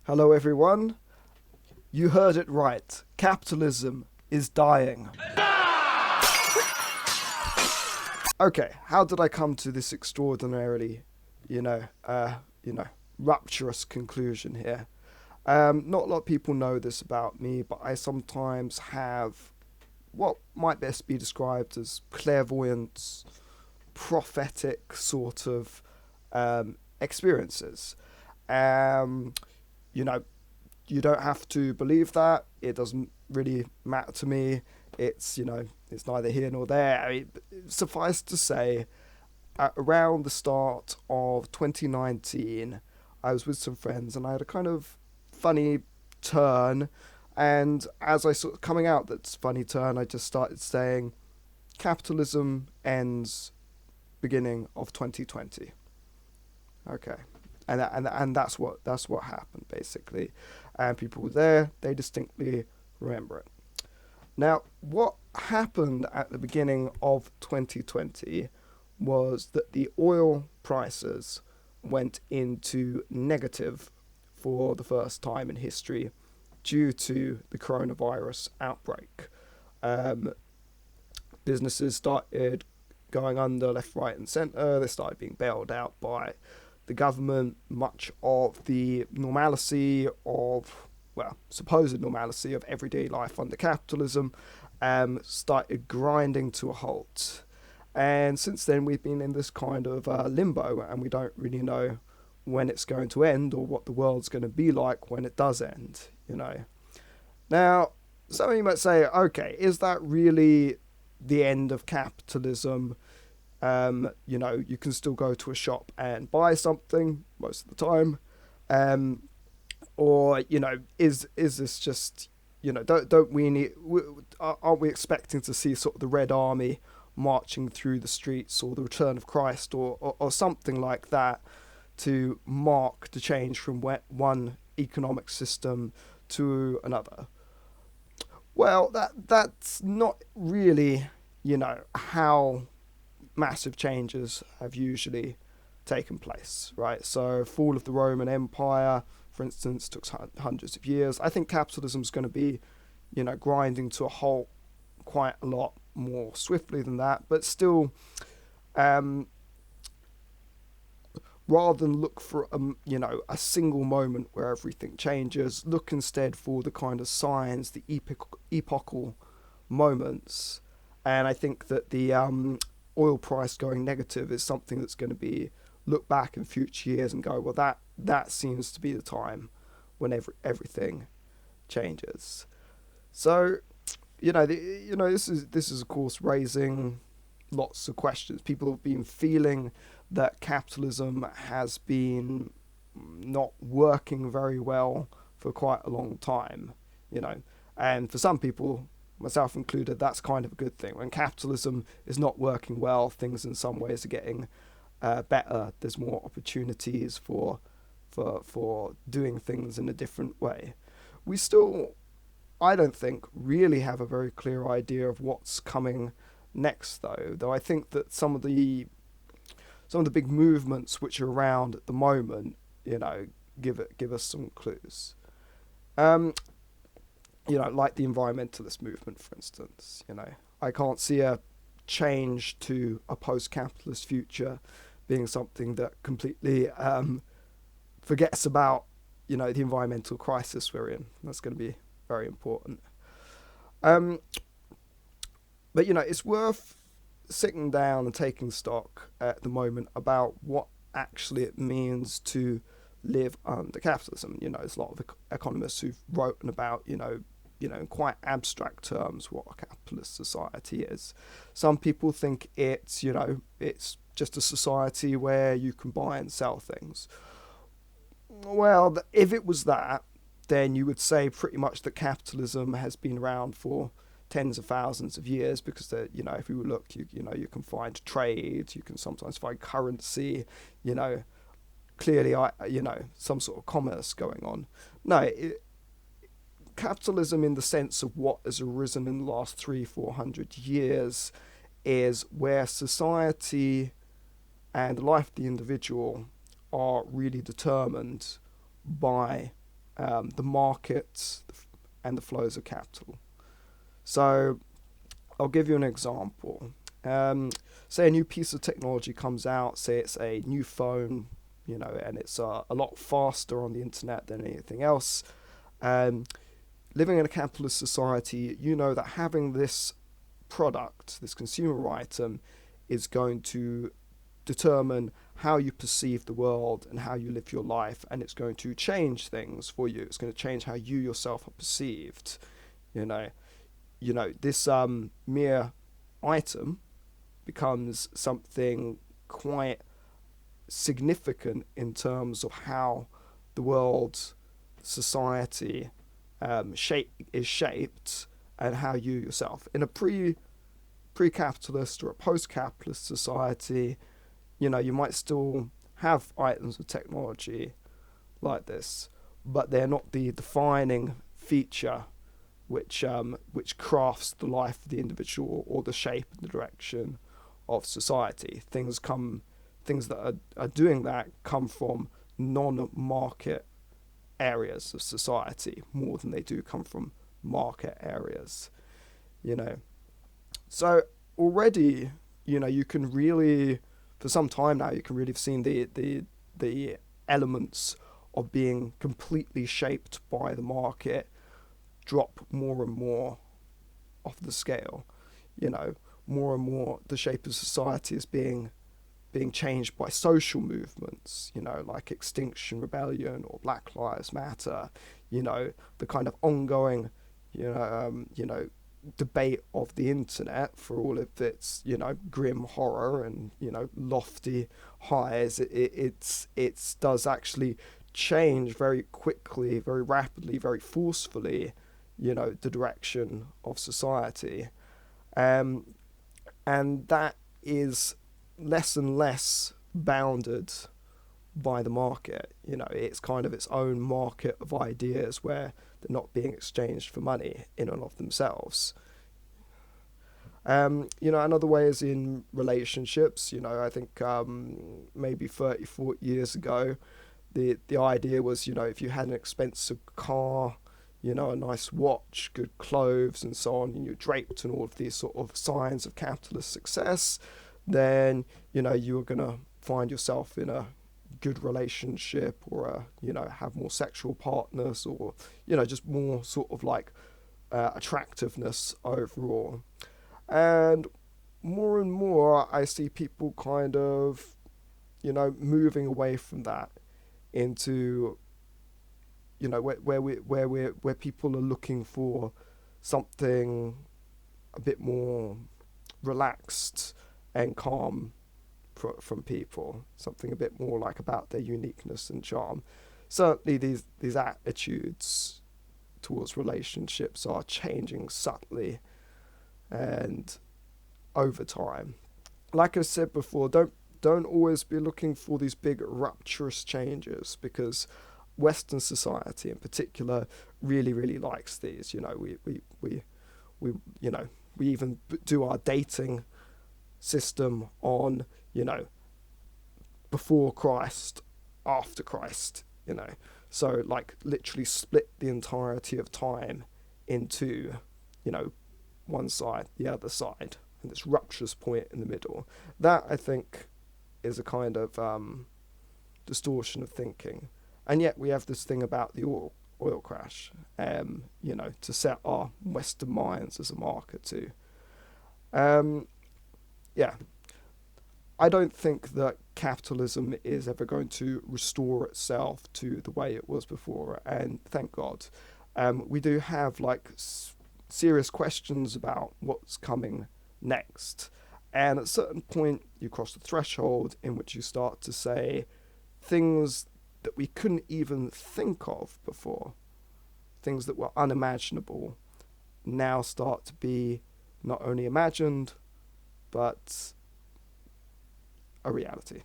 Hello, everyone. You heard it right. Capitalism is dying. Okay, how did I come to this extraordinarily, you know, uh, rapturous conclusion here? Not a lot of people know this about me, but I sometimes have what might best be described as clairvoyance, prophetic sort of experiences. Um, you know, you don't have to believe that. It doesn't really matter to me. It's neither here nor there. I mean, suffice to say, around the start of 2019, I was with some friends and I had a kind of funny turn. And as I sort of coming out that funny turn, I just started saying, capitalism ends beginning of 2020. Okay. And that's what happened basically, and people were there. They distinctly remember it. Now, what happened at the beginning of 2020 was that the oil prices went into negative for the first time in history due to the coronavirus outbreak. Um, Businesses started going under left, right, and centre. They started being bailed out by the government. Much of the normalcy of, well, supposed normalcy of everyday life under capitalism started grinding to a halt. And since then, we've been in this kind of limbo, and we don't really know when it's going to end or what the world's going to be like when it does end. Now, some of you might say, okay, is that really the end of capitalism? You can still go to a shop and buy something most of the time. Or, is this just, don't we need, aren't we expecting to see sort of the Red Army marching through the streets, or the return of Christ, or something like that, to mark the change from one economic system to another? Well, that's not really, how massive changes have usually taken place, right? So, fall of the Roman Empire, for instance, took hundreds of years. I think capitalism is going to be, grinding to a halt quite a lot more swiftly than that, but still, um, rather than look for a single moment where everything changes, look instead for the kind of signs, the epochal moments. And I think that the oil price going negative is something that's going to be look back in future years and go, well, that seems to be the time when everything changes. So, this is of course raising lots of questions. People have been feeling that capitalism has been not working very well for quite a long time, and for some people, myself included, that's kind of a good thing. When capitalism is not working well, things in some ways are getting better. There's more opportunities for doing things in a different way. We still, I don't think, really have a very clear idea of what's coming next, though I think that some of the big movements which are around at the moment, give us some clues. Um, like the environmentalist movement, for instance. I can't see a change to a post-capitalist future being something that completely forgets about, the environmental crisis we're in. That's going to be very important. Um, but it's worth sitting down and taking stock at the moment about what actually it means to live under capitalism. There's a lot of economists who've written about, in quite abstract terms, what a capitalist society is. Some people think it's just a society where you can buy and sell things. Well, if it was that, then you would say pretty much that capitalism has been around for tens of thousands of years, because if you look, you can find trade, you can sometimes find currency, clearly, some sort of commerce going on. No, capitalism in the sense of what has arisen in the last 300-400 years is where society and the life of the individual are really determined by the market and the flows of capital. So I'll give you an example. Say a new piece of technology comes out, say it's a new phone, and it's a lot faster on the internet than anything else. Living in a capitalist society, you know that having this product, this consumer item, is going to determine how you perceive the world and how you live your life, and it's going to change things for you. It's going to change how you yourself are perceived. This mere item becomes something quite significant in terms of how the world, society, is shaped, and how you yourself in a pre-capitalist or a post-capitalist society, you might still have items of technology like this, but they're not the defining feature which crafts the life of the individual or the shape and the direction of society. Things that are doing that come from non-market areas of society more than they do come from market areas. So already, you can really, for some time now, you can really have seen the elements of being completely shaped by the market drop more and more off the scale. More and more the shape of society is being changed by social movements, like Extinction Rebellion or Black Lives Matter, the kind of ongoing, debate of the internet, for all of its, grim horror and, lofty highs. It does actually change very quickly, very rapidly, very forcefully, the direction of society. And that is less and less bounded by the market. It's kind of its own market of ideas where they're not being exchanged for money in and of themselves. Another way is in relationships. I think maybe 30, 40 years ago, the idea was, if you had an expensive car, a nice watch, good clothes, and so on, and you're draped in all of these sort of signs of capitalist success, then, you were going to find yourself in a good relationship, or have more sexual partners, or, just more sort of like attractiveness overall. And more I see people kind of, moving away from that into, where people are looking for something a bit more relaxed and calm from people, something a bit more like about their uniqueness and charm. Certainly these attitudes towards relationships are changing subtly and over time. Like I said before, don't always be looking for these big rupturous changes, because Western society in particular really, really likes these. We even do our dating system on, before Christ, after Christ, so like literally split the entirety of time into, one side, the other side, and this rupturous point in the middle. That, I think, is a kind of distortion of thinking. And yet we have this thing about the oil crash, to set our Western minds as a marker to. I don't think that capitalism is ever going to restore itself to the way it was before, and thank God. We do have serious questions about what's coming next, and at a certain point you cross the threshold in which you start to say things that we couldn't even think of before, things that were unimaginable, now start to be not only imagined but a reality.